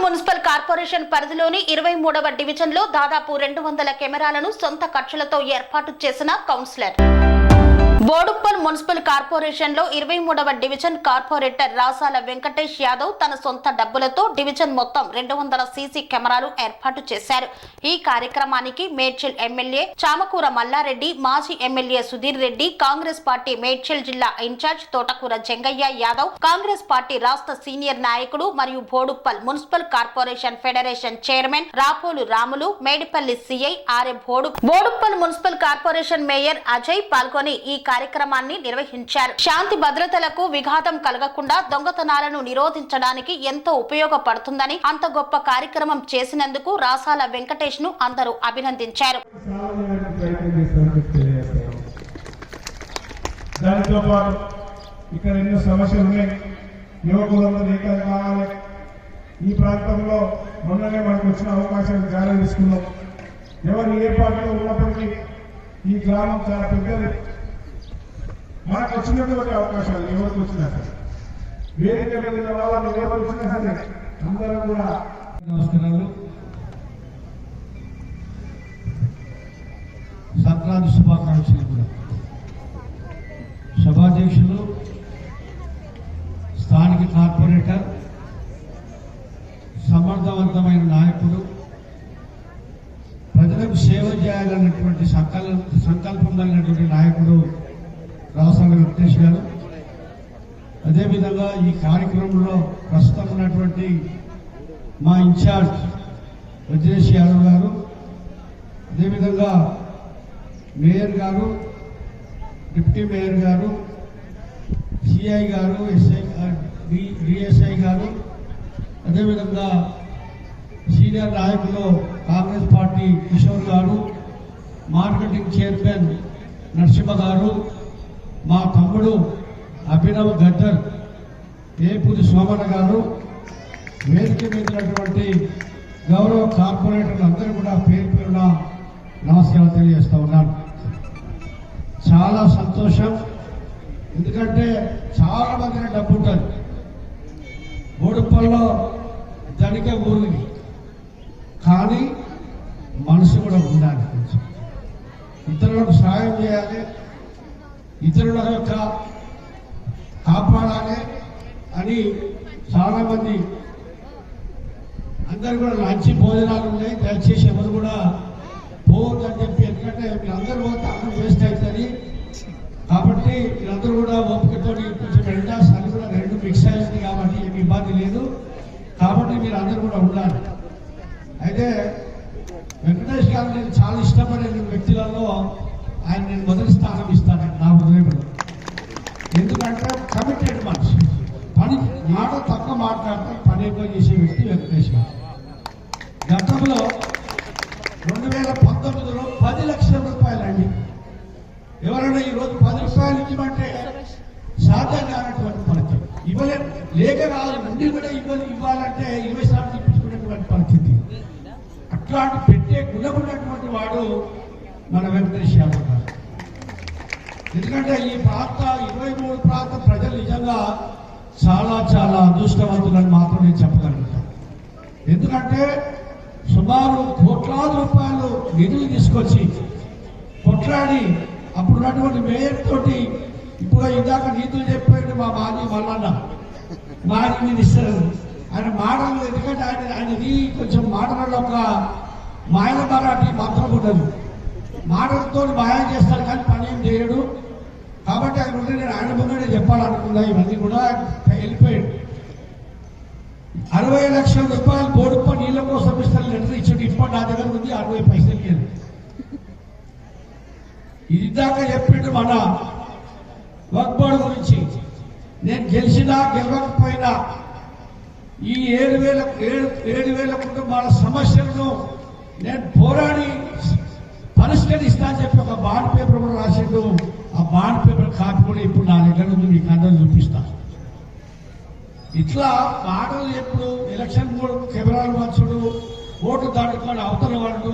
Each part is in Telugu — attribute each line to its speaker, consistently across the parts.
Speaker 1: మున్సిపల్ కార్పొరేషన్ పరిధిలోని 23వ డివిజన్లో దాదాపు 200 కెమెరాలను సొంత ఖర్చులతో ఏర్పాటు చేసిన కౌన్సిలర్. బోడుప్పల్ మున్సిపల్ కార్పొరేషన్ లో 23వ డివిజన్ కార్పొరేటర్ రాసాల వెంకటేష్ యాదవ్ తన సొంత డబ్బులతో డివిజన్ మొత్తం 200 సీసీ కెమెరాలు ఏర్పాటు చేశారు. ఈ కార్యక్రమానికి మేడ్చల్ ఎమ్మెల్యే చామకూర మల్లారెడ్డి, మాజీ ఎమ్మెల్యే సుధీర్ రెడ్డి, కాంగ్రెస్ పార్టీ మేడ్చల్ జిల్లా ఇన్ఛార్జ్ తోటకూర జంగయ్య యాదవ్, కాంగ్రెస్ పార్టీ రాష్ట్ర సీనియర్ నాయకుడు మరియు Boduppal municipal corporation federation chairman Rapolu Ramulu, Medipalli CI ఆర్ఎ Boduppal municipal corporation mayor Ajay పాల్గొని ఈ కార్యక్రమాన్ని నిర్వహించారు. శాంతి భద్రతలకు విఘాతం కలగకుండా దొంగతనాలను నిరోధించడానికి ఎంతో ఉపయోగపడుతుందని, అంత గొప్ప కార్యక్రమం చేసినందుకు రాసాల వెంకటేష్ ను అందరూ అభినందించారు.
Speaker 2: ఈ ప్రాంతంలో మొన్ననే మనకు వచ్చిన అవకాశాలు చాలా తీసుకున్నాం. ఎవరు ఏ పార్టీలో ఉన్నప్పటికీ ఈ గ్రామం చాలా పెద్దది. మనకు వచ్చినటువంటి అవకాశాలు ఎవరికి వచ్చినా సరే, వేదిక మీద వాళ్ళని ఎవరు వచ్చినా సరే అందరూ కూడా
Speaker 3: నమస్కారాలు. సంక్రాంతి శుభాకాంక్షలు కూడా. సభాధ్యక్షులు, స్థానిక కార్పొరేటర్, సమర్థవంతమైన నాయకుడు, ప్రజలకు సేవ చేయాలన్నటువంటి సంకల్పం కలిగినటువంటి నాయకుడు రాసాల వెంకటేష్ గారు. అదేవిధంగా ఈ కార్యక్రమంలో ప్రస్తుతం ఉన్నటువంటి మా ఇన్ఛార్జ్ వజ్రేష్ యాదవ్ గారు, అదేవిధంగా మేయర్ గారు, డిప్యూటీ మేయర్ గారు, సిఐ గారు, డిఎస్ఐ గారు, అదేవిధంగా సీనియర్ నాయకులు కాంగ్రెస్ పార్టీ కిషోర్ గారు, మార్కెటింగ్ చైర్మన్ నరసింహ గారు, మా తమ్ముడు అభినవ్ గద్దర్, ఏపూరి సోమన గారు, వేదిక మీదటువంటి గౌరవ కార్పొరేటర్లు అందరూ కూడా పేరు పేరున నమస్కారాలు తెలియజేస్తా ఉన్నాను. చాలా సంతోషం. ఎందుకంటే చాలా మంది డబ్బు ఉంటుంది. బోడుప్పల్లో ధనిక ఊరి, కానీ మనసు కూడా ఉండాలి. కొంచెం ఇతరులకు సహాయం చేయాలి, ఇతరుల యొక్క కాపాడాలి అని చాలా మంది అందరు కూడా లంచ్ భోజనాలు ఉన్నాయి. దయచేసి ఎవరు కూడా పోవద్దని చెప్పి, ఎందుకంటే మీరందరూ పోతే అందరూ వేస్ట్ అవుతుంది. కాబట్టి మీరందరూ కూడా ఓపికతో కొంచెం ఎండాస్ అని కూడా రెండు మిక్స్ అయింది కాబట్టి ఏమి ఇబ్బంది లేదు. కాబట్టి మీరు అందరూ కూడా ఉండాలి. అయితే వెంకటేష్ గారు నేను చాలా ఇష్టపడే వ్యక్తులలో ఆయన నేను మొదటి స్థానం ఇస్తాను నా ఉదయంలో. ఎందుకంటే కమిటెడ్ మనిషి, పని మాట తక్కువ మాట్లాడతాం, పని ఎక్కువ చేసే వ్యక్తి వెంకటేష్ గారు. గతంలో 2019లో 10 లక్షల రూపాయలు అండి. ఎవరైనా ఈరోజు 10 రూపాయలు ఇవ్వమంటే సాధ్యం కానటువంటి పరిస్థితి. ఇవ్వలేదు, లేక కాదు, నుండి కూడా ఇవ్వాలంటే 20 సార్లు తెప్పించుకునేటువంటి పరిస్థితి. అట్లాంటి పెట్టే గుణమున్నటువంటి వాడు మన వెంకటేష్ యాదవ్ గారు. ఎందుకంటే ఈ ప్రాంత 23 ప్రాంత ప్రజలు నిజంగా చాలా చాలా అదృష్టవంతులని మాత్రం నేను చెప్పగలుగుతాను. ఎందుకంటే సుమారు కోట్లాది రూపాయలు నిధులు తీసుకొచ్చి కొట్లాడి అప్పుడున్నటువంటి మేయర్ తోటి, ఇప్పుడు ఇందాక నీతులు చెప్పాడు మా మాజీ మల్లన్న, మాజీ మినిస్టర్, ఆయన మాటలు, ఎందుకంటే ఆయనది కొంచెం మాటలలో ఒక మాయల మరాఠీ మంత్రం ఉండదు. మాటలతో మాయం చేస్తాడు కానీ పని ఏం చేయడు. కాబట్టి ఆయన ఉంటే నేను ఆయన ముందే చెప్పాలనుకున్నా. ఇవన్నీ కూడా వెళ్ళిపోయాడు. 60 లక్షల రూపాయలు బోడుప్ప నీళ్ళ కోసం ఇస్తారు లెటర్ ఇచ్చాడు. ఇప్పటి నా దగ్గర ఉంది 60 పైసలు లేదు. ఇది దాకా చెప్పిండు మన వక్ఫ్ బోర్డు గురించి. నేను గెలిచినా గెలవకపోయినా ఈ 7,000 కుటుంబాల సమస్యలను నేను పోరాడి పరిష్కరిస్తా అని చెప్పి ఒక బాండ్ పేపర్ కూడా రాసిండు. ఆ బాండ్ పేపర్ కాపీ కూడా ఇప్పుడు నా దగ్గర ఉంది, మీకు అందరూ చూపిస్తా. ఇట్లా మాటలు ఎప్పుడు ఎలక్షన్ కూడా కెమెరాలు వచ్చుడు, ఓటు దాటుకొని అవతల వాడు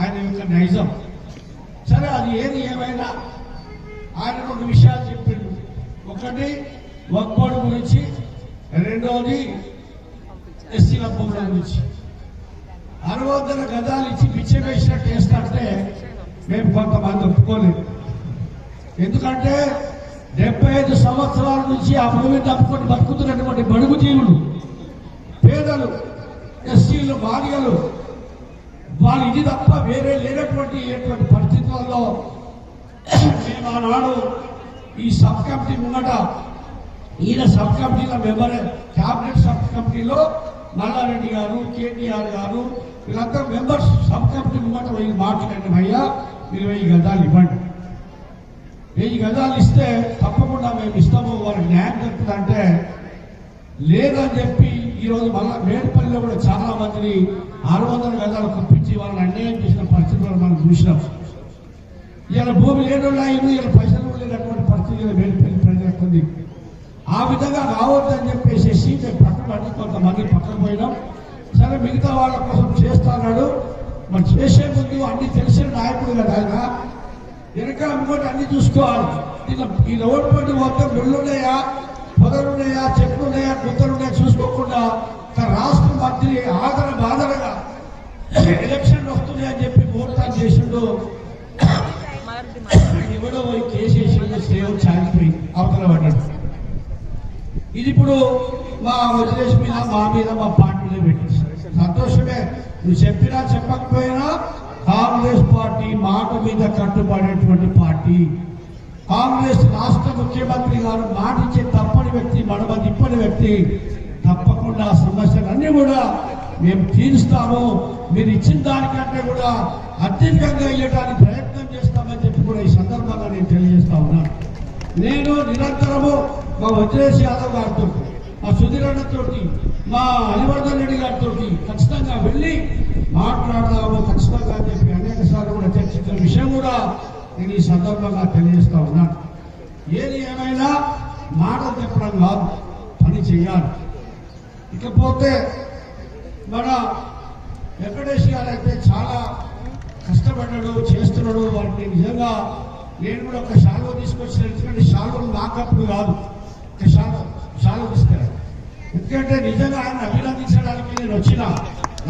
Speaker 3: ఆయన యొక్క నైజం. సరే, అది ఏది ఏమైనా ఆయన 2 విషయాలు చెప్పిండు. ఒకటి వక్ఫ్ బోర్డు గురించి, రెండవది ఎస్సీ ఎస్సీల భూముల గురించి 600 గజాలు ఇచ్చి పిచ్చం వేసినట్టు చేస్తుంటే మేము కొంతమంది ఒప్పుకోలేదు. ఎందుకంటే 75 సంవత్సరాల నుంచి ఆ భూమిని తప్పుకొని బతుకుతున్నటువంటి బడుగు జీవులు, పేదలు, ఎస్సీలు, బాలికలు, వాళ్ళు ఇది తప్ప వేరే లేనటువంటి పరిస్థితుల్లో మేము ఆనాడు ఈ సబ్ కమిటీ ముంగట, ఈయన సబ్ కమిటీలో మెంబర్, క్యాబినెట్ సబ్ కమిటీలో మల్లారెడ్డి గారు, కేటీఆర్ గారు వీళ్ళంతా మెంబర్స్ సబ్ కమిటీ ముంగట వెళ్ళి మాట్లాడండి, అయ్యా మీరు 1000 గజాలు ఇవ్వండి, 1000 గజాలు ఇస్తే తప్పకుండా మేము ఇస్తాము, వాళ్ళకి న్యాయం జరుగుతుందంటే లేదని చెప్పి ఈరోజు మళ్ళా మేడిపల్లిలో కూడా చాలా మందిని 600 గజాలు కుప్పించి వాళ్ళని అన్యాయం చేసిన పరిస్థితులను మనం చూసినాం. ఇలా భూమి లేనున్నాయి, ఇలా పైసలు లేనటువంటి పరిస్థితులు మేడిపల్లి ప్రజలకు ఉంది. ఆ విధంగా రావద్దని చెప్పేసి మేము పట్టుబడి కొంతమంది పక్కన పోయినాం. సరే మిగతా వాళ్ళ కోసం చేస్తున్నాడు, మరి చేసే ముందు అన్ని తెలిసిన నాయకుడు కదా ఆయన, వెనక ముందు అన్ని చూసుకోవాలి. ఈ రోడ్డు పండు మొత్తం ముళ్ళున్నాయా, పొదలున్నాయా, చెట్లున్నాయా, గుంతలున్నాయా చూసుకోకుండా రాష్ట్ర మంత్రి ఆదర బాధలుగా ఎలక్షన్లు వస్తున్నాయని చెప్పి ముహూర్తాలు చేసిండు. ఎవడో పోయి కేసు వేసిండు, సేవ చాలిపోయి అవతల పడ్డాడు. ఇది ఇప్పుడు మా వదిలేసి మీద, మా మీద, మా పార్టీలో పెట్టేశారు. సంతోషమే, నువ్వు చెప్పినా చెప్పకపోయినా కాంగ్రెస్ పార్టీ మాట మీద కట్టుబడేటువంటి పార్టీ. కాంగ్రెస్ రాష్ట్ర ముఖ్యమంత్రి గారు మాట ఇచ్చే తప్పని వ్యక్తి, మడమ తిప్పని వ్యక్తి. తప్పకుండా సమస్యలన్నీ కూడా మేము తీరుస్తాము, మీరు ఇచ్చిన దానికంటే కూడా అత్యధికంగా ఇవ్వడానికి ప్రయత్నం చేస్తామని చెప్పి కూడా ఈ సందర్భంగా నేను తెలియజేస్తా ఉన్నాను. నేను నిరంతరము మా వజ్రేష్ యాదవ్ గారితో, మా సుధీర్ అన్నతోటి, మా హరివర్ధన్ రెడ్డి గారితో ఖచ్చితంగా వెళ్ళి మాట్లాడదాము ఖచ్చితంగా అని చెప్పి అనేక సార్లు కూడా చర్చించిన విషయం కూడా నేను ఈ సందర్భంగా తెలియజేస్తా ఉన్నాను. ఏది ఏమైనా మాటలు చెప్పడం కాదు, పని చేయాలి. ఇకపోతే మన వెంకటేష్ గారు అయితే చాలా కష్టపడ్డాడు, చేస్తున్నాడు. వాటిని నిజంగా నేను కూడా ఒక షాలో తీసుకొచ్చిన, ఎందుకంటే షాలో నాకప్పుడు కాదు, ఒక షాలో తీసుకురా. ఎందుకంటే నిజంగా ఆయన అభినందించడానికి నేను వచ్చిన,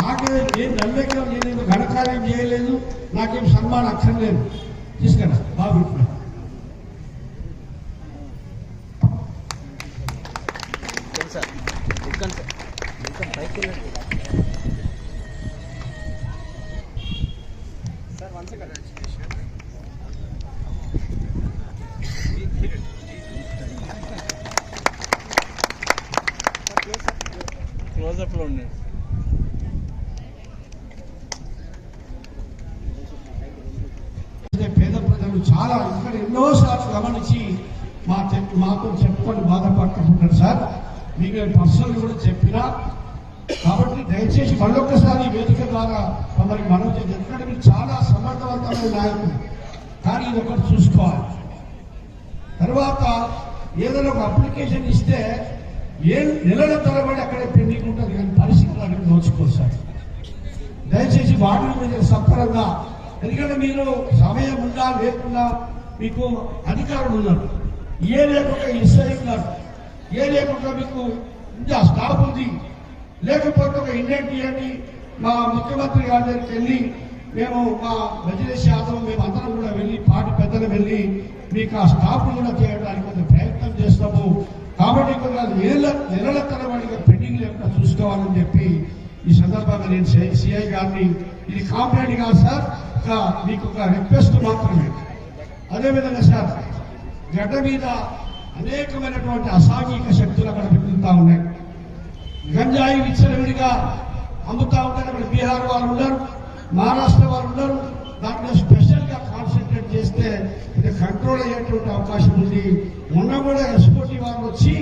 Speaker 3: నాకేం నేను నమ్మకం, నేను ఘనకార్యం చేయలేదు, నాకేం సన్మానం అక్కర్లేదు. తీసుకురా బాబు.
Speaker 4: క్లోజప్ లో ఉండండి.
Speaker 3: పేద ప్రజలు చాలా ఇక్కడ ఎన్నోసార్లు గమనించి మాతో చెప్పుకొని బాధపడుతుంటారు సార్. మీకు నేను పర్సనల్ కూడా చెప్పినా, కాబట్టి దయచేసి మళ్ళొక్కసారి వేదిక ద్వారా మమ్మల్ని మనం చేసి, ఎందుకంటే మీరు చాలా సమర్థవంతమైన నాయకులు, కానీ ఇది ఒకటి చూసుకోవాలి. తర్వాత ఏదైనా ఒక అప్లికేషన్ ఇస్తే నెలల తరబడి అక్కడే పెండింగ్ ఉంటుంది, కానీ పరిస్థితులు అక్కడ దోచుకోరు సార్. దయచేసి వాటిని మీద సత్వరంగా, ఎందుకంటే మీరు సమయం ఉన్నా లేకున్నా మీకు అధికారులు ఉన్నారు, ఏ లేకుండా ఎస్ఐ ఉన్నారు, ఏ లేకుండా మీకు ఇంకా స్టాఫ్ ఉంది, లేకపోతే ఒక ఇండెంట్ ఇవ్వండి. మా ముఖ్యమంత్రి గారి దగ్గరికి వెళ్ళి మేము మా వజ్రేష్ యాదవ్ మేము అందరం కూడా వెళ్ళి పార్టీ పెద్దలు వెళ్ళి మీకు ఆ స్టాఫ్ కూడా చేయడానికి కొంత ప్రయత్నం చేస్తాము. కాబట్టి కొంత నెలల తరబడిగా పెండింగ్ లేకుండా చూసుకోవాలని చెప్పి ఈ సందర్భంగా నేను సిఐ గారిని, ఇది కాంప్లైంట్ కాదు సార్, మీకు ఒక రిక్వెస్ట్ మాత్రమే. అదేవిధంగా సార్, గడ్డ మీద అనేకమైనటువంటి అసాంఘిక శక్తులు అక్కడ పెరుగుతూ ఉన్నాయి. గంజాయి విచ్చలవిడిగా అమ్ముతా ఉంటారు. అక్కడ బీహార్ వాళ్ళు ఉన్నారు, మహారాష్ట్ర వాళ్ళు ఉన్నారు. దాంట్లో స్పెషల్గా కాన్సన్ట్రేట్ చేస్తే ఇది కంట్రోల్ అయ్యేటువంటి అవకాశం ఉంది. మొన్న కూడా ఎస్ఓటీ వాళ్ళు వచ్చి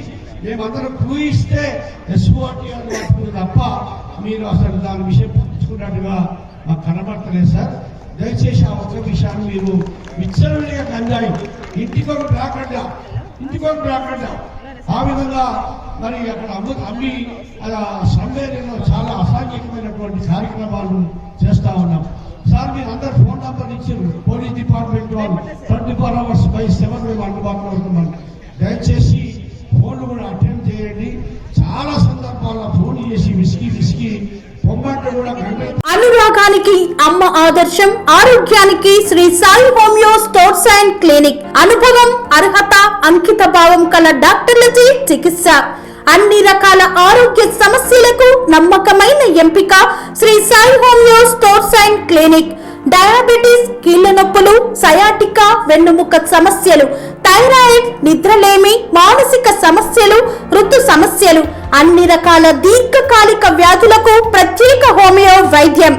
Speaker 3: మేమందరం కూయిస్తే ఎస్ఓటీ వాళ్ళు పట్టుకుంది తప్ప మీరు అసలు దాని విషయం పట్టించుకున్నట్టుగా మాకు కనబడతలేదు సార్. దయచేసి ఆ ఒక్క విషయాన్ని మీరు విచ్చలవిడిగా గంజాయి ఇంటికొక రాకుండా ఆ విధంగా మరి అక్కడ అమ్మి సమ్మేళనంలో చాలా అసాంఘికమైనటువంటి కార్యక్రమాలు చేస్తా ఉన్నాం సార్. మీరు అందరు ఫోన్ నంబర్ ఇచ్చారు, పోలీస్ డిపార్ట్మెంట్ వాళ్ళు 24 hours/7 మేము అందుబాటులో ఉంటున్నాం. దయచేసి ఫోన్లు కూడా అటెండ్ చేయండి. చాలా సందర్భాలు మళ్ళా ఫోన్ చేసి విసికి పొమ్మంటే కూడా గంటలు.
Speaker 1: అనురాగానికి అమ్మ ఆదర్శం, ఆరోగ్యానికి Sri Sai homeo stores and clinic. అనుభవం, అర్హత, అంకిత భావం కల డాక్టర్లచే చికిత్స. అన్ని రకాల ఆరోగ్య సమస్యలకు నమ్మకమైన ఎంపిక Sri Sai homeo stores and clinic. Diabetes, కీళ్ల నొప్పులు, సయాటికా, వెన్నుముక సమస్యలు, థైరాయిడ్, నిద్రలేమి, మానసిక సమస్యలు, ఋతు సమస్యలు, అన్ని రకాల దీర్ఘకాలిక వ్యాధులకు ప్రత్యేక హోమియో వైద్యం.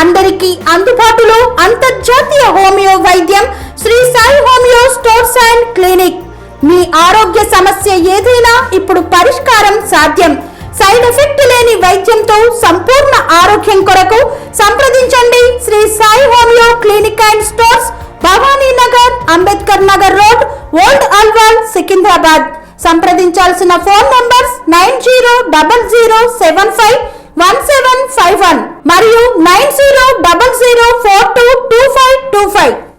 Speaker 1: అందరికీ అందుబాటులో అంతర్జాతీయ హోమియో వైద్యం Shri Sai homeo stores and clinic. మీ ఆరోగ్య సమస్య ఏదైనా ఇప్పుడు పరిష్కారం సాధ్యం. సైడ్ ఎఫెక్ట్ లేని వైద్యంతో సంపూర్ణ ఆరోగ్యం కొరకు సంప్రదించండి Shri Sai homeo clinic and stores, Bhavani Nagar, Ambedkar Nagar road, old Alwal, Secunderabad. సంప్రదించాల్సిన ఫోన్ నంబర్స్ 9000751751 మరియు 9000422525.